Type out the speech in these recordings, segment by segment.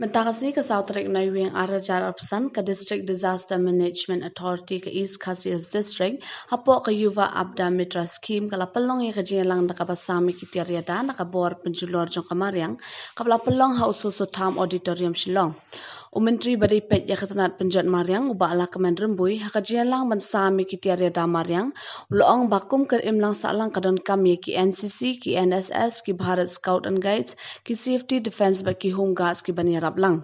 Mentakasni ke Southrik Naiwing Arajar Arpsan ke District Disaster Management Authority ke East Khasias District hapok ke Yuva Abda Mitra Scheme kala pelong ya kejelang nakabasami kitiariada nakabor penjulor jong Mariang kapala pelong ha ususu tham auditorium Shillong. Myntri bari pet ya ketanat penjat Mariang uba ala kemen rembui ha kejelang mensami kitiariada Mariang uloong bakum ke imlang salang kadon kami ki NCC ki NSS ki Bharat Scout and Guides ki Safety Defense baki Home Guards ki bani rablang.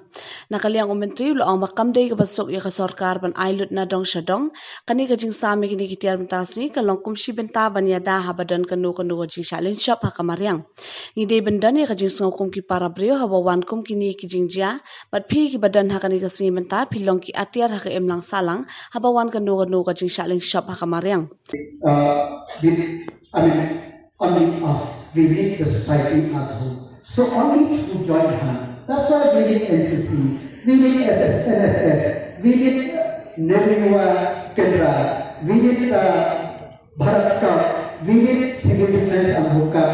Nakaliang Myntri uloong bakam day kabasok ya kesorkar ban ailut na dong syadong kani kajing sami kini kitiar mentasi kalong kumsi benta bani ada habadan kanu kajing lyngshop ha Mariang. Ngide bendan ya kajing sengokum ki para brio habawan kum kini kijing jia bat pi ki badan hakani kasing benta pilong ki atiar ha emlang salang habawan kanu kajing lyngshop ha Mariang. Only us, we need the society as a whole. So only to join hand. That's why we need NCC, we need NSS, we need Nebula Kendra, we need Bharat Scout, we need civil defense and Hoka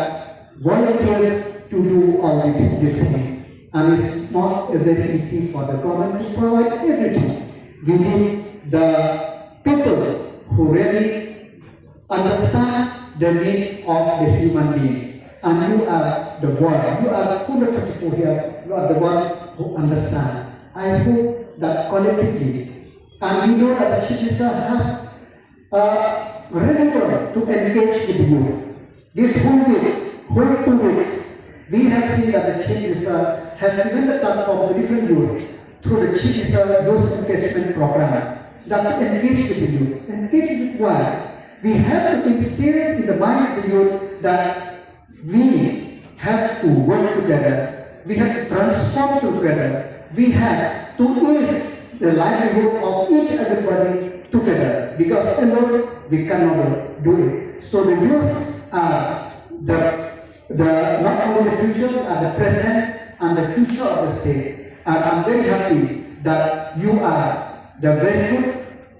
volunteers to do all this thing. And it's not very easy for the government to provide everything. We need the people who really understand the need of the human being. And you are the one, you are full of 24 here, you are the one who understand. I hope that collectively, and we know that the Chief Minister has really to engage with youth. This whole week, whole 2 weeks, we have seen that the Chief Minister has given the platform to different youth through the Chief Minister Youth Engagement Program that to engage with the youth. Engage with why? We have to instill in the mind of the youth that we have to work together, we have to transform together, we have to ease the livelihood of each and everybody together, because alone we cannot do it. So the youth are the not only the future, are the present and the future of the state. And I'm very happy that you are the very good,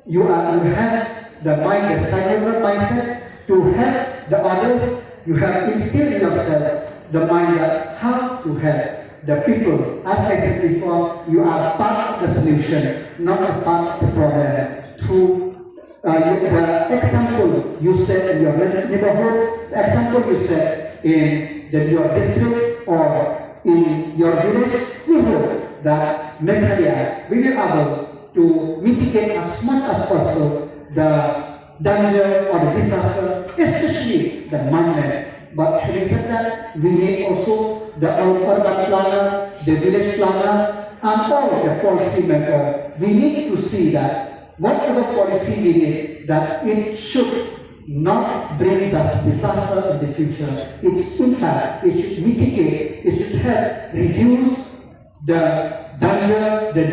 you have the mind, the cellular mindset to help the others. You have instilled in yourself the mind that how to help the people. As I said before, you are part of the solution, not a part of the problem. Through the example you set in your neighborhood, the example you set in your district or in your village, we hope that Myntri will be able to mitigate as much as possible the danger or the disaster, especially the man-made. But having said that, we need also the urban planner, the village planner, and all the policy makers. We need to see that whatever policy we need, that it should not bring us disaster in the future. It's in fact, it should mitigate, it should help reduce the danger, the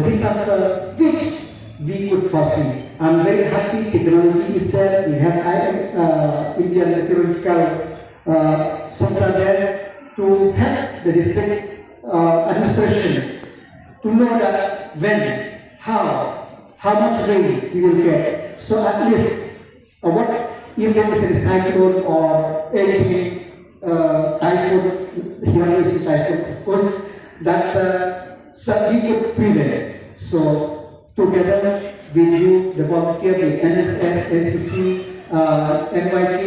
disaster which we could foresee. I'm very happy technology is there. We have Indian Meteorological Center there to help the district administration to know that when, how much rain we will get. So at least what if there is a cyclone or anything, typhoon, here is a typhoon, of course, that so we could prevent. So together with you, the volunteer, the NSS, NCC, NYK,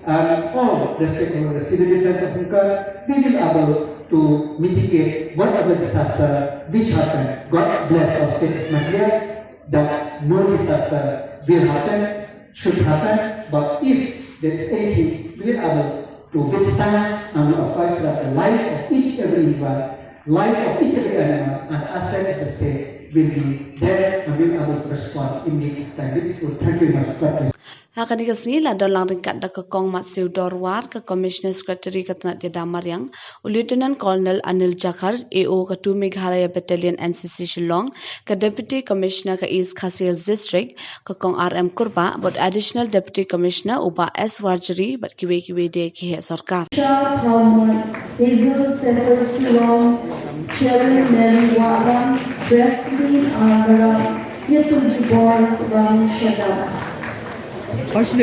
and all the stakeholders, civil defense of Hungary, we will be able to mitigate whatever disaster which happened. God bless our state of Myntri that no disaster will happen, should happen, but if there is anything, we are able to withstand and fight so that the life of each and every individual, life of each and every animal, and asset of the state will be there and will be able to respond in the time. Thank you very much. God bless. Hakani kasni la dalang ringkat da kekong mat siu dorwar ke Commissioner Secretary Ketanat Yada Mariang, Lieutenant Colonel Anil Jakhar, AO Ketua Meghalaya Battalion NCC Shillong, ke Deputy Commissioner ke East Khasias District, kekong RM Kurba, but Additional Deputy Commissioner Uba S. Warjari, but kiwe de ki he sarkar. Hazel Sefer Shillong, Chairman Mary Wada, Presley Angara, here to be born from Shada. Actually,